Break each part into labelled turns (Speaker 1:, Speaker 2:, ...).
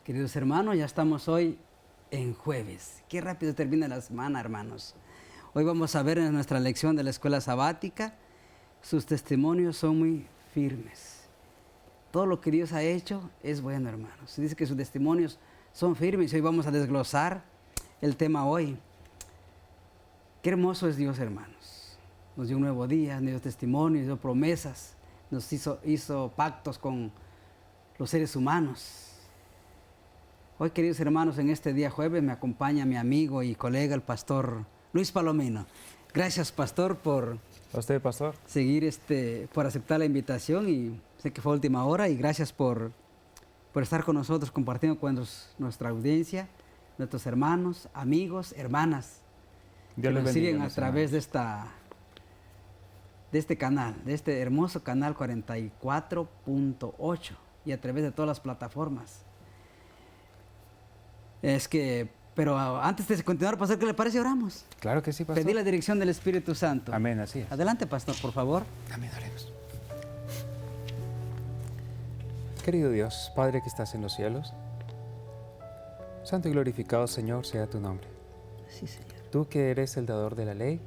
Speaker 1: Queridos hermanos, ya estamos hoy en jueves. Qué rápido termina la semana, hermanos. Hoy vamos a ver en nuestra lección de la escuela sabática, sus testimonios son muy firmes. Todo lo que Dios ha hecho es bueno, hermanos. Dice que sus testimonios son firmes. Hoy vamos a desglosar el tema hoy. Qué hermoso es Dios, hermanos. Nos dio un nuevo día, nos dio testimonios, nos dio promesas, nos hizo pactos con los seres humanos. Hoy, queridos hermanos, en este día jueves me acompaña mi amigo y colega, el pastor Luis Palomino. Gracias, pastor, por
Speaker 2: ¿A usted, pastor?
Speaker 1: seguir, por aceptar la invitación, y sé que fue a última hora, y gracias por estar con nosotros compartiendo con nuestra audiencia, nuestros hermanos, amigos, hermanas,
Speaker 2: Dios
Speaker 1: que
Speaker 2: les
Speaker 1: nos
Speaker 2: bendiga,
Speaker 1: siguen a
Speaker 2: mis
Speaker 1: través
Speaker 2: hermanos.
Speaker 1: de este canal, de este hermoso canal 44.8 y a través de todas las plataformas. Pero antes de continuar, pastor, ¿qué le parece? Oramos.
Speaker 2: Claro que sí, pastor.
Speaker 1: Pedir la dirección del Espíritu Santo.
Speaker 2: Amén, así es.
Speaker 1: Adelante, pastor, por favor.
Speaker 2: Amén, oremos. Querido Dios, Padre que estás en los cielos, santo y glorificado, Señor, sea tu nombre.
Speaker 1: Sí, Señor.
Speaker 2: Tú que eres el dador de la ley,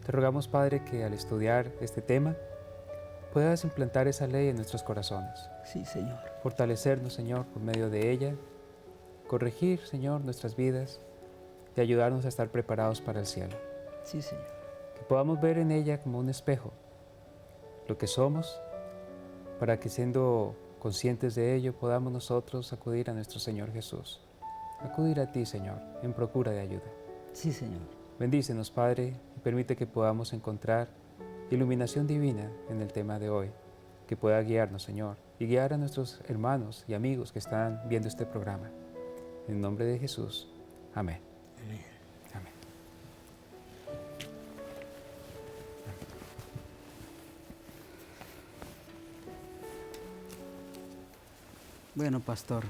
Speaker 2: te rogamos, Padre, que al estudiar este tema puedas implantar esa ley en nuestros corazones.
Speaker 1: Sí, Señor.
Speaker 2: Fortalecernos, Señor, por medio de ella, corregir, Señor, nuestras vidas y ayudarnos a estar preparados para el cielo.
Speaker 1: Sí, Señor.
Speaker 2: Que podamos ver en ella como un espejo lo que somos, para que siendo conscientes de ello podamos nosotros acudir a nuestro Señor Jesús. Acudir a ti, Señor, en procura de ayuda.
Speaker 1: Sí, Señor.
Speaker 2: Bendícenos, Padre, y permite que podamos encontrar iluminación divina en el tema de hoy, que pueda guiarnos, Señor, y guiar a nuestros hermanos y amigos que están viendo este programa. En nombre de Jesús. Amén.
Speaker 1: Amén.
Speaker 2: Amén.
Speaker 1: Bueno, pastor,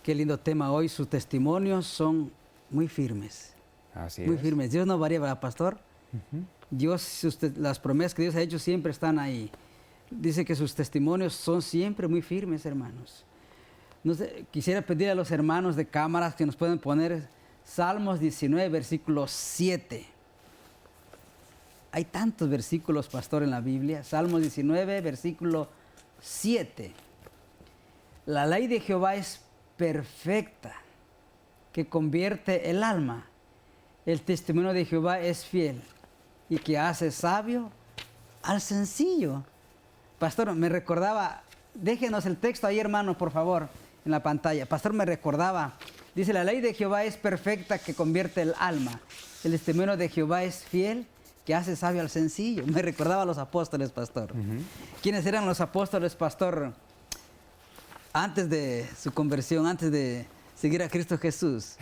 Speaker 1: qué lindo tema hoy. Sus testimonios son muy firmes.
Speaker 2: Así
Speaker 1: Muy
Speaker 2: es.
Speaker 1: firmes. Dios no varía, ¿verdad, pastor?
Speaker 2: Ujú.
Speaker 1: Dios, las promesas que Dios ha hecho siempre están ahí. Dice que sus testimonios son siempre muy firmes, hermanos. No sé, quisiera pedir a los hermanos de cámaras que nos puedan poner Salmos 19, versículo 7. Hay tantos versículos, pastor, en la Biblia. Salmos 19, versículo 7. La ley de Jehová es perfecta, que convierte el alma. El testimonio de Jehová es fiel y que hace sabio al sencillo. Pastor, me recordaba, déjenos el texto ahí, hermano, por favor, en la pantalla. Pastor, me recordaba, dice, la ley de Jehová es perfecta, que convierte el alma. El testimonio de Jehová es fiel, que hace sabio al sencillo. Me recordaba a los apóstoles, pastor. ¿Quiénes eran los apóstoles, pastor, antes de su conversión, antes de seguir a Cristo Jesús?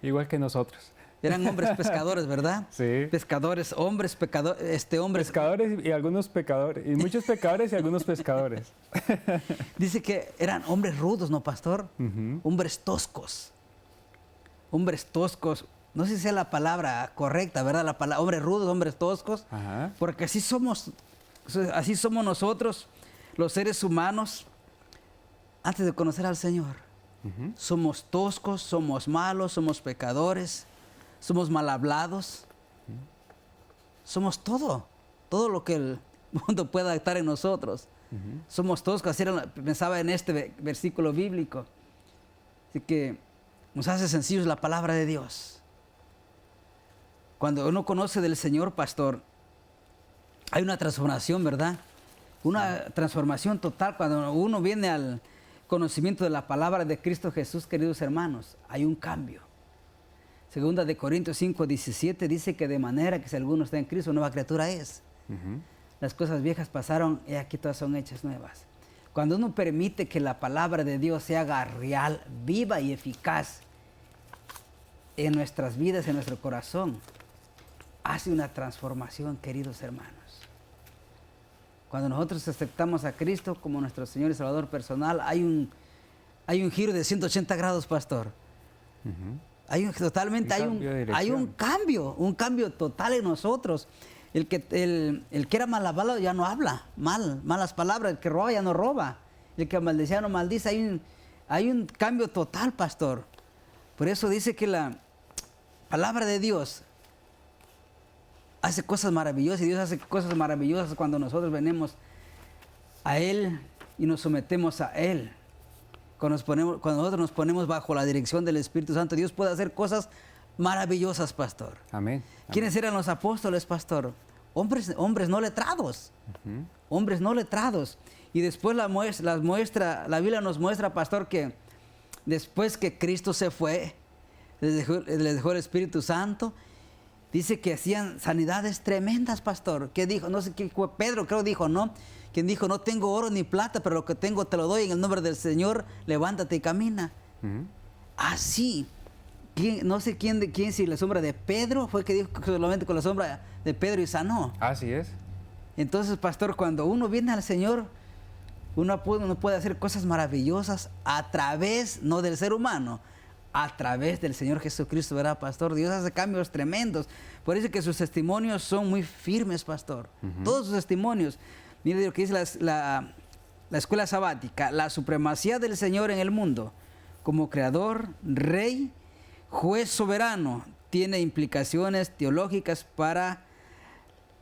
Speaker 2: Igual que nosotros.
Speaker 1: Eran hombres pescadores, ¿verdad?
Speaker 2: Sí.
Speaker 1: Pescadores, hombres pecadores, hombres...
Speaker 2: Pescadores y algunos pecadores, y muchos pecadores y algunos pescadores.
Speaker 1: Dice que eran hombres rudos, ¿no, pastor?
Speaker 2: Ujú.
Speaker 1: Hombres toscos. Hombres toscos. No sé si sea la palabra correcta, ¿verdad? La palabra, hombres rudos, hombres toscos.
Speaker 2: Ajá.
Speaker 1: Porque así somos nosotros, los seres humanos, antes de conocer al Señor.
Speaker 2: Ujú.
Speaker 1: Somos toscos, somos malos, somos pecadores, somos mal hablados. Somos todo lo que el mundo pueda estar en nosotros. Somos toscos. Así pensaba en este versículo bíblico. Así que nos hace sencillos la palabra de Dios. Cuando uno conoce del Señor, pastor, hay una transformación, ¿verdad? Una transformación total. Cuando uno viene al conocimiento de la palabra de Cristo Jesús, queridos hermanos, hay un cambio. Segunda de Corintios 5:17 dice que de manera que si alguno está en Cristo, nueva criatura es.
Speaker 2: Ujú.
Speaker 1: Las cosas viejas pasaron y aquí todas son hechas nuevas. Cuando uno permite que la palabra de Dios se haga real, viva y eficaz en nuestras vidas, en nuestro corazón, hace una transformación, queridos hermanos. Cuando nosotros aceptamos a Cristo como nuestro Señor y Salvador personal, hay un giro de 180 grados, pastor.
Speaker 2: Ujú.
Speaker 1: Hay un cambio total en nosotros. El que era mal hablado ya no habla malas palabras. El que roba ya no roba. El que maldecía no maldice. Hay un cambio total, pastor. Por eso dice que la palabra de Dios hace cosas maravillosas, y Dios hace cosas maravillosas cuando nosotros venimos a Él y nos sometemos a Él. Cuando nosotros nos ponemos bajo la dirección del Espíritu Santo, Dios puede hacer cosas maravillosas, pastor.
Speaker 2: Amén.
Speaker 1: ¿Quiénes eran los apóstoles, pastor? Hombres no letrados. Hombres no letrados. Y después la Biblia nos muestra, pastor, que después que Cristo se fue, les dejó el Espíritu Santo, dice que hacían sanidades tremendas, pastor. ¿Qué dijo? No sé qué fue, Pedro creo dijo, ¿no? Quien dijo, no tengo oro ni plata, pero lo que tengo te lo doy en el nombre del Señor, levántate y camina. Así. No sé quién, si la sombra de Pedro fue que dijo solamente con la sombra de Pedro y sanó.
Speaker 2: Así es.
Speaker 1: Entonces, pastor, cuando uno viene al Señor, uno puede hacer cosas maravillosas a través, no del ser humano, a través del Señor Jesucristo, ¿verdad, pastor? Dios hace cambios tremendos. Por eso que sus testimonios son muy firmes, pastor. Todos sus testimonios. Mire lo que dice la escuela sabática: la supremacía del Señor en el mundo como creador, rey, juez soberano, tiene implicaciones teológicas para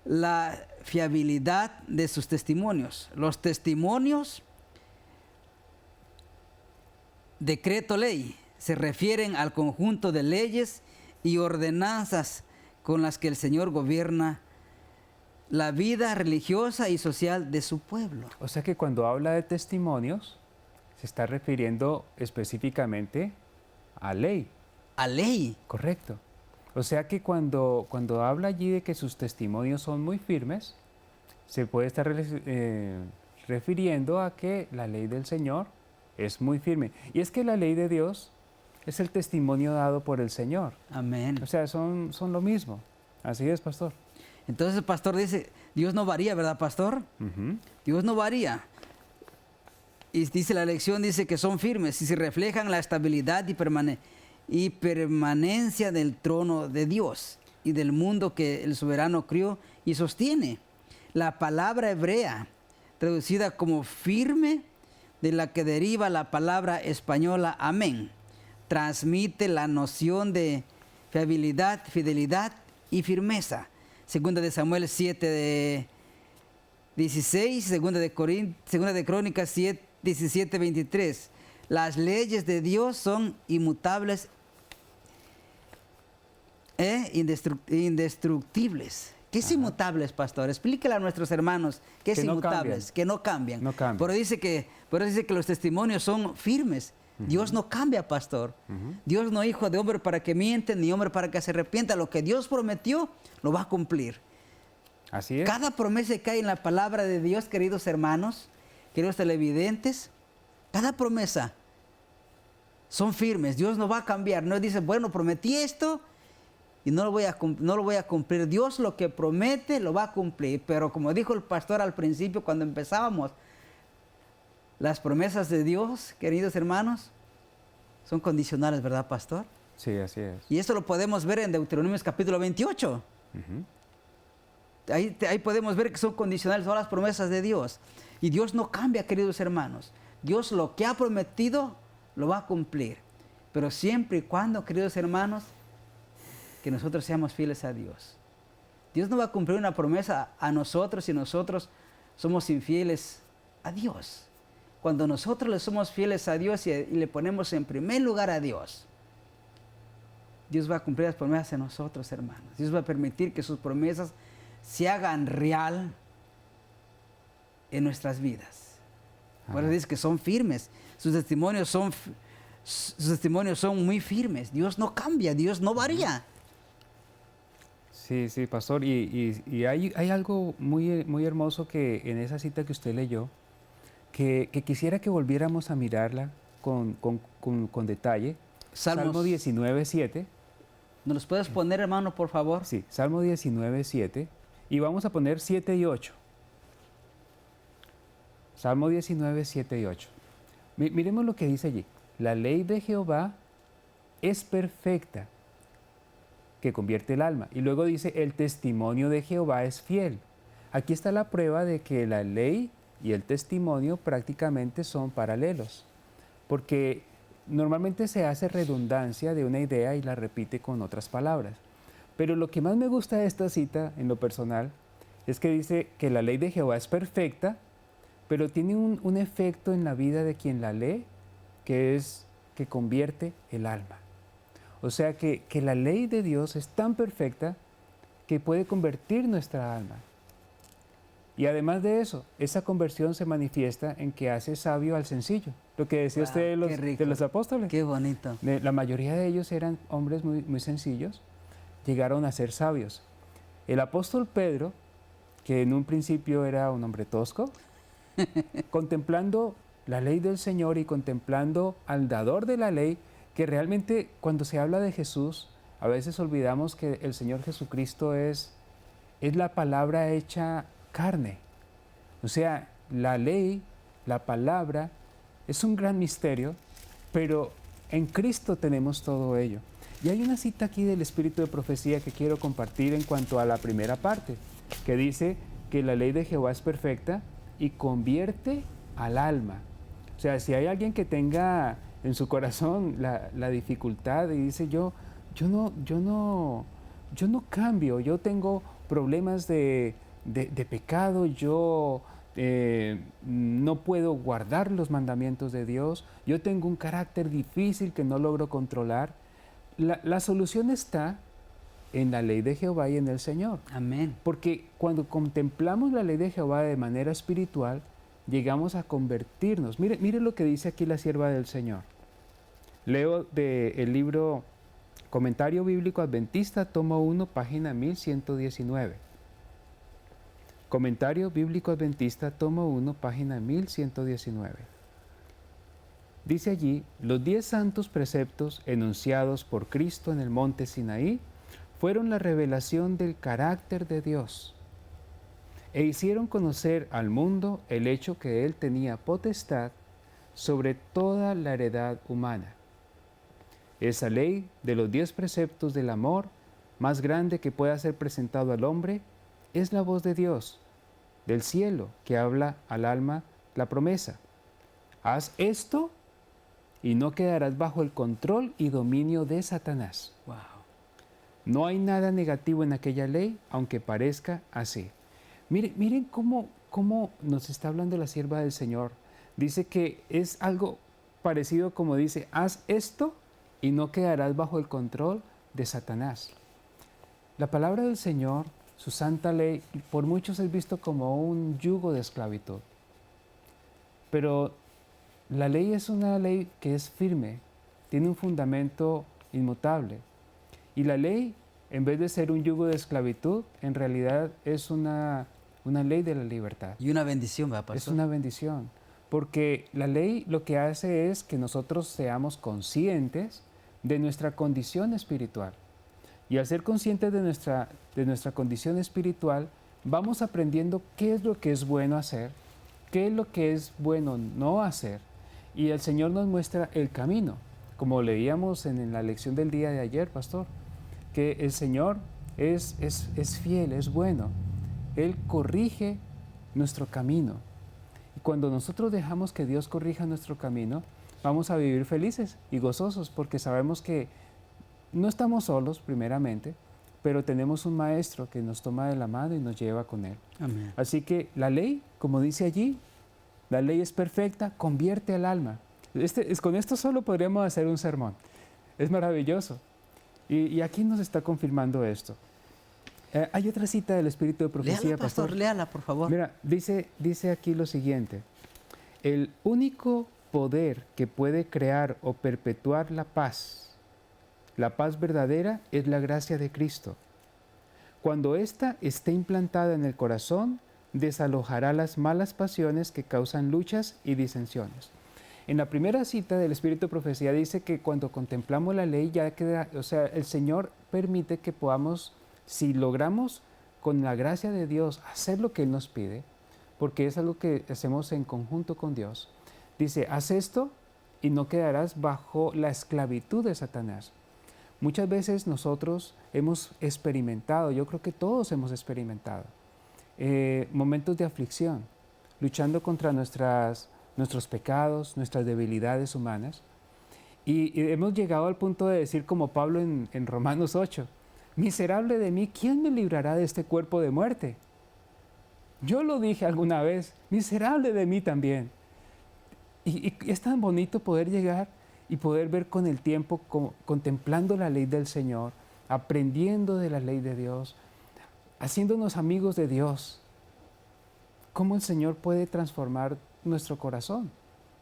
Speaker 1: la fiabilidad de sus testimonios. Los testimonios, decreto, ley, se refieren al conjunto de leyes y ordenanzas con las que el Señor gobierna la vida religiosa y social de su pueblo.
Speaker 2: O sea que cuando habla de testimonios, se está refiriendo específicamente a ley.
Speaker 1: A ley.
Speaker 2: Correcto. O sea que cuando habla allí de que sus testimonios son muy firmes, se puede estar refiriendo a que la ley del Señor es muy firme. Y es que la ley de Dios es el testimonio dado por el Señor.
Speaker 1: Amén.
Speaker 2: O sea, son lo mismo. Así es, pastor.
Speaker 1: Entonces el pastor dice, Dios no varía, ¿verdad, pastor? Dios no varía. Y dice la lección, dice que son firmes y se reflejan la estabilidad y permanencia del trono de Dios y del mundo que el soberano crió y sostiene. La palabra hebrea, traducida como firme, de la que deriva la palabra española amén, transmite la noción de fidelidad y firmeza. Segunda de Samuel 7:16, segunda de Crónicas 17:23. Las leyes de Dios son inmutables e indestructibles. ¿Qué es inmutables, pastor? Explíquele a nuestros hermanos qué es inmutables, que no cambian.
Speaker 2: No cambian.
Speaker 1: Pero dice que los testimonios son firmes. Dios no cambia, pastor. Dios no es hijo de hombre para que miente, ni hombre para que se arrepienta. Lo que Dios prometió, lo va a cumplir.
Speaker 2: Así es.
Speaker 1: Cada promesa que hay en la palabra de Dios, queridos hermanos, queridos televidentes, cada promesa son firmes. Dios no va a cambiar. No dice, bueno, prometí esto y no lo voy a cumplir. Dios lo que promete lo va a cumplir. Pero como dijo el pastor al principio cuando empezábamos, las promesas de Dios, queridos hermanos, son condicionales, ¿verdad, pastor?
Speaker 2: Sí, así es.
Speaker 1: Y esto lo podemos ver en Deuteronomio capítulo 28. Ahí podemos ver que son condicionales todas las promesas de Dios. Y Dios no cambia, queridos hermanos. Dios lo que ha prometido lo va a cumplir. Pero siempre y cuando, queridos hermanos, que nosotros seamos fieles a Dios. Dios no va a cumplir una promesa a nosotros si nosotros somos infieles a Dios. Cuando nosotros le somos fieles a Dios y le ponemos en primer lugar a Dios, Dios va a cumplir las promesas en nosotros, hermanos. Dios va a permitir que sus promesas se hagan real en nuestras vidas. Por eso dice que son firmes. Sus testimonios son muy firmes. Dios no cambia, Dios no varía.
Speaker 2: Sí, sí, pastor. Y hay algo muy hermoso que en esa cita que usted leyó, que quisiera que volviéramos a mirarla con detalle. Salmo 19:7.
Speaker 1: ¿Nos los puedes poner, hermano, por favor?
Speaker 2: Sí, Salmo 19:7. Y vamos a poner 7 y 8. Salmo 19:7 y 8. Miremos lo que dice allí. La ley de Jehová es perfecta, que convierte el alma. Y luego dice, el testimonio de Jehová es fiel. Aquí está la prueba de que la ley y el testimonio prácticamente son paralelos. porque normalmente se hace redundancia de una idea y la repite con otras palabras. Pero lo que más me gusta de esta cita, en lo personal, es que dice que la ley de Jehová es perfecta, pero tiene un efecto en la vida de quien la lee, que es que convierte el alma. O sea que la ley de Dios es tan perfecta que puede convertir nuestra alma. Y además de eso, esa conversión se manifiesta en que hace sabio al sencillo. Lo que decía usted de los apóstoles.
Speaker 1: Qué bonito.
Speaker 2: La mayoría de ellos eran hombres muy, muy sencillos, llegaron a ser sabios. El apóstol Pedro, que en un principio era un hombre tosco, contemplando la ley del Señor y contemplando al dador de la ley, que realmente cuando se habla de Jesús, a veces olvidamos que el Señor Jesucristo es la palabra hecha carne. O sea, la ley, la palabra, es un gran misterio, pero en Cristo tenemos todo ello. Y hay una cita aquí del Espíritu de Profecía que quiero compartir en cuanto a la primera parte, que dice que la ley de Jehová es perfecta y convierte al alma. O sea, si hay alguien que tenga en su corazón la dificultad y dice yo no cambio, yo tengo problemas de pecado, yo no puedo guardar los mandamientos de Dios, yo tengo un carácter difícil que no logro controlar. La solución está en la ley de Jehová y en el Señor.
Speaker 1: Amén.
Speaker 2: Porque cuando contemplamos la ley de Jehová de manera espiritual, llegamos a convertirnos. Mire lo que dice aquí la sierva del Señor. Leo del libro Comentario Bíblico Adventista, tomo 1, página 1119. Comentario Bíblico Adventista, tomo 1, página 1119. Dice allí, los 10 santos preceptos enunciados por Cristo en el monte Sinaí fueron la revelación del carácter de Dios e hicieron conocer al mundo el hecho que Él tenía potestad sobre toda la heredad humana. Esa ley de los 10 preceptos del amor, más grande que pueda ser presentado al hombre, es la voz de Dios, del cielo, que habla al alma la promesa. Haz esto y no quedarás bajo el control y dominio de Satanás.
Speaker 1: Wow.
Speaker 2: No hay nada negativo en aquella ley, aunque parezca así. Miren cómo nos está hablando la sierva del Señor. Dice que es algo parecido como dice, haz esto y no quedarás bajo el control de Satanás. La palabra del Señor, su santa ley, por muchos es visto como un yugo de esclavitud. Pero la ley es una ley que es firme, tiene un fundamento inmutable. Y la ley, en vez de ser un yugo de esclavitud, en realidad es una ley de la libertad.
Speaker 1: Y una bendición, ¿verdad, pastor?
Speaker 2: Es una bendición, porque la ley lo que hace es que nosotros seamos conscientes de nuestra condición espiritual. Y al ser conscientes de nuestra condición espiritual, vamos aprendiendo qué es lo que es bueno hacer, qué es lo que es bueno no hacer. Y el Señor nos muestra el camino, como leíamos en la lección del día de ayer, pastor, que el Señor es fiel, es bueno. Él corrige nuestro camino. Y cuando nosotros dejamos que Dios corrija nuestro camino, vamos a vivir felices y gozosos, porque sabemos que no estamos solos, primeramente, pero tenemos un maestro que nos toma de la mano y nos lleva con él.
Speaker 1: Amén.
Speaker 2: Así que la ley, como dice allí, la ley es perfecta, convierte al alma. Con esto solo podríamos hacer un sermón. Es maravilloso. Y aquí nos está confirmando esto. Hay otra cita del Espíritu de Profecía,
Speaker 1: Léala, pastor, léala, por favor.
Speaker 2: Mira, dice aquí lo siguiente. El único poder que puede crear o perpetuar la paz verdadera, es la gracia de Cristo. Cuando ésta esté implantada en el corazón, desalojará las malas pasiones que causan luchas y disensiones. En la primera cita del Espíritu de Profecía dice que cuando contemplamos la ley ya queda, o sea, el Señor permite que podamos, si logramos con la gracia de Dios hacer lo que Él nos pide, porque es algo que hacemos en conjunto con Dios, dice, haz esto y no quedarás bajo la esclavitud de Satanás. Muchas veces nosotros hemos experimentado, yo creo que todos hemos experimentado, momentos de aflicción, luchando contra nuestras nuestros pecados, nuestras debilidades humanas. Y hemos llegado al punto de decir como Pablo en Romanos 8, miserable de mí, ¿quién me librará de este cuerpo de muerte? Yo lo dije alguna vez, miserable de mí también. Y es tan bonito poder llegar y poder ver con el tiempo, contemplando la ley del Señor, aprendiendo de la ley de Dios, haciéndonos amigos de Dios, cómo el Señor puede transformar nuestro corazón,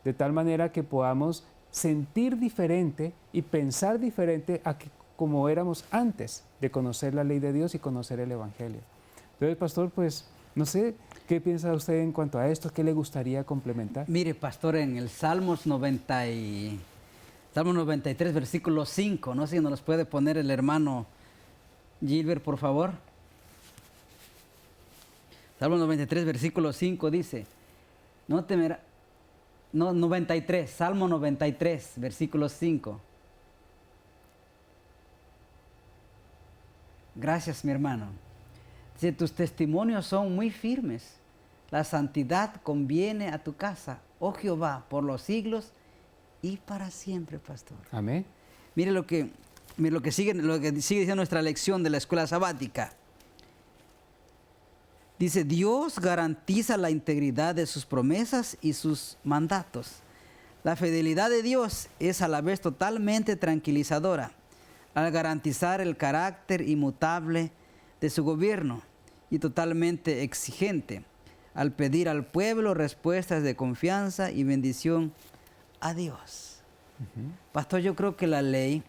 Speaker 2: de tal manera que podamos sentir diferente y pensar diferente a como éramos antes de conocer la ley de Dios y conocer el Evangelio. Entonces, pastor, pues, no sé, ¿qué piensa usted en cuanto a esto? ¿Qué le gustaría complementar?
Speaker 1: Mire, pastor, en el Salmos 93, versículo 5, no sé si nos los puede poner el hermano Gilbert, por favor. Salmos 93, versículo 5 dice, no temerá, no, 93, Salmo 93, versículo 5. Gracias, mi hermano. Dice, tus testimonios son muy firmes. La santidad conviene a tu casa, oh Jehová, por los siglos y para siempre, pastor.
Speaker 2: Amén.
Speaker 1: Mire lo que sigue diciendo nuestra lección de la escuela sabática. Dice, Dios garantiza la integridad de sus promesas y sus mandatos. La fidelidad de Dios es a la vez totalmente tranquilizadora al garantizar el carácter inmutable de su gobierno y totalmente exigente al pedir al pueblo respuestas de confianza y bendición a Dios. Pastor, yo creo que la ley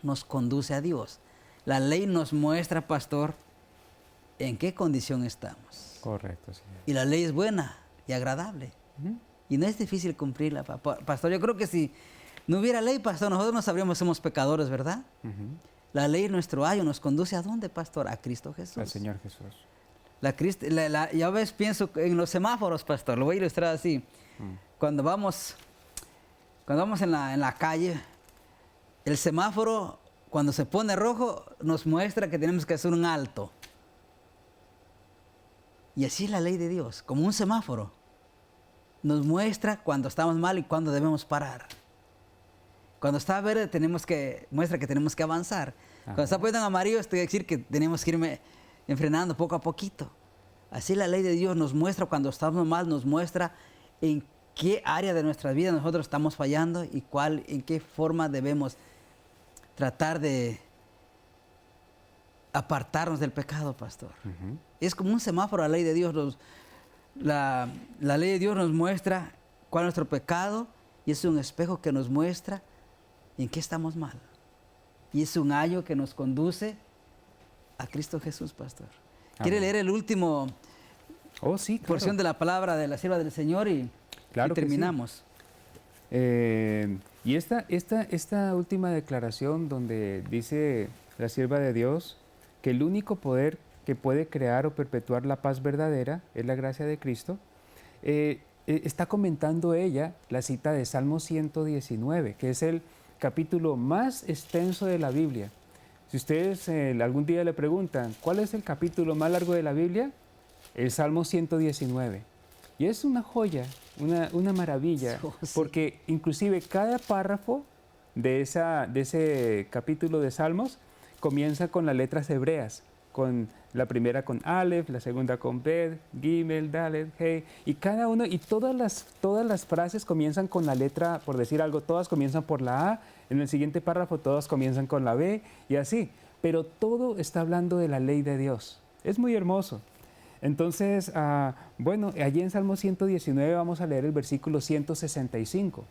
Speaker 1: nos conduce a Dios. La ley nos muestra, pastor, en qué condición estamos.
Speaker 2: Correcto, señor.
Speaker 1: Y la ley es buena y agradable. Y no es difícil cumplirla, pastor. Yo creo que si no hubiera ley, pastor, nosotros no sabríamos que somos pecadores, ¿verdad? La ley es nuestro ayo, nos conduce ¿a dónde, pastor? A Cristo Jesús.
Speaker 2: Al Señor Jesús.
Speaker 1: Ya a veces pienso en los semáforos, pastor, lo voy a ilustrar así. Cuando vamos en la calle, el semáforo, cuando se pone rojo, nos muestra que tenemos que hacer un alto. Y así es la ley de Dios, como un semáforo. Nos muestra cuando estamos mal y cuando debemos parar. Cuando está verde, muestra que tenemos que avanzar. Cuando está puesto en amarillo, esto quiere decir que tenemos que ir enfrenando poco a poquito. Así la ley de Dios nos muestra cuando estamos mal, nos muestra en qué área de nuestra vida nosotros estamos fallando y en qué forma debemos tratar de apartarnos del pecado, pastor. Es como un semáforo la ley de Dios. La ley de Dios nos muestra cuál es nuestro pecado y es un espejo que nos muestra en qué estamos mal. Y es un ayo que nos conduce a Cristo Jesús, pastor. ¿Quiere
Speaker 2: Amén.
Speaker 1: leer el último porción de la palabra de la sierva del Señor y terminamos?
Speaker 2: Y esta última declaración donde dice la sierva de Dios que el único poder que puede crear o perpetuar la paz verdadera es la gracia de Cristo, está comentando ella la cita de Salmo 119, que es el capítulo más extenso de la Biblia. Si ustedes algún día le preguntan, ¿cuál es el capítulo más largo de la Biblia? El Salmo 119. Y es una joya, una maravilla, porque inclusive cada párrafo de ese capítulo de Salmos comienza con las letras hebreas, con la primera con Aleph, la segunda con Bet, Gimel, Dalet, Hey, y cada uno, y todas las frases comienzan con la letra, por decir algo, todas comienzan por la A, en el siguiente párrafo todas comienzan con la B, y así, pero todo está hablando de la ley de Dios. Es muy hermoso. Entonces, bueno, allí en Salmo 119 vamos a leer el versículo 165.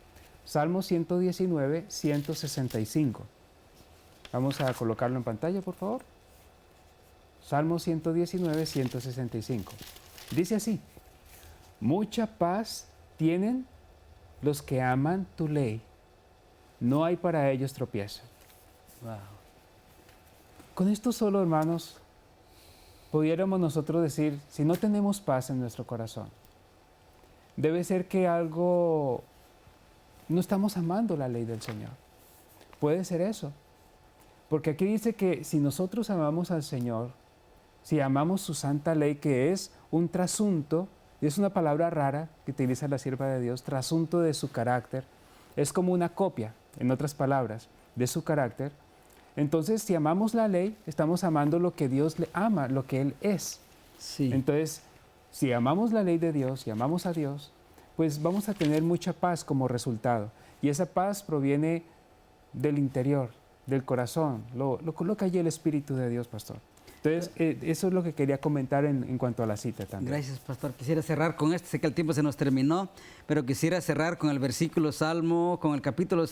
Speaker 2: Salmo 119, 165. Vamos a colocarlo en pantalla, por favor. Salmo 119, 165. Dice así: mucha paz tienen los que aman tu ley. No hay para ellos tropiezo.
Speaker 1: Wow.
Speaker 2: Con esto solo, hermanos, pudiéramos nosotros decir, si no tenemos paz en nuestro corazón, debe ser que no estamos amando la ley del Señor. Puede ser eso. Porque aquí dice que si nosotros amamos al Señor, si amamos su santa ley, que es un trasunto Y es una palabra rara que utiliza la sierva de Dios, trasunto de su carácter. Es como una copia, en otras palabras, de su carácter. Entonces, si amamos la ley, estamos amando lo que Dios le ama, lo que Él es.
Speaker 1: Sí.
Speaker 2: Entonces, si amamos la ley de Dios y amamos a Dios, pues vamos a tener mucha paz como resultado. Y esa paz proviene del interior, del corazón. Lo coloca allí el Espíritu de Dios, pastor. Entonces, eso es lo que quería comentar en cuanto a la cita también.
Speaker 1: Gracias, pastor. Quisiera cerrar con esto. Sé que el tiempo se nos terminó, pero quisiera cerrar con el versículo Salmo, con el capítulo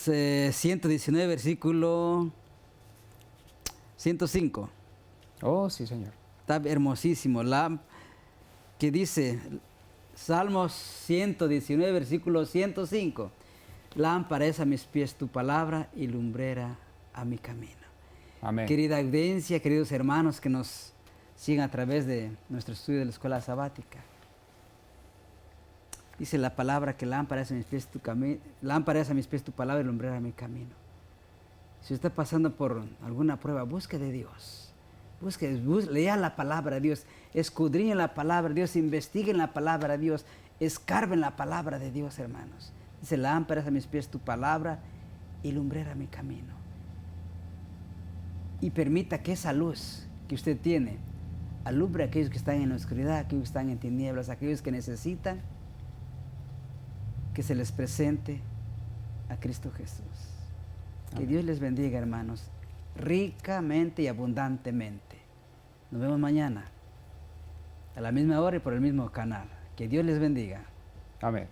Speaker 1: 119, versículo 105.
Speaker 2: Oh, sí, Señor.
Speaker 1: Está hermosísimo. Que dice, Salmos 119, versículo 105. Lámpara es a mis pies tu palabra y lumbrera a mi camino.
Speaker 2: Amén.
Speaker 1: Querida audiencia, queridos hermanos que nos siguen a través de nuestro estudio de la escuela sabática. Dice la palabra que lámpara es a mis pies lámpara es a mis pies tu palabra y lumbrera a mi camino. Si usted está pasando por alguna prueba, busque de Dios. Lea la palabra de Dios, escudriñe la palabra de Dios, investigue en la palabra de Dios, escarbe en la palabra de Dios, hermanos. Dice, lámpara es a mis pies tu palabra y lumbrera mi camino. Y permita que esa luz que usted tiene alumbre a aquellos que están en la oscuridad, aquellos que están en tinieblas, aquellos que necesitan que se les presente a Cristo Jesús. Que Dios les bendiga, hermanos, ricamente y abundantemente. Nos vemos mañana, a la misma hora y por el mismo canal. Que Dios les bendiga.
Speaker 2: Amén.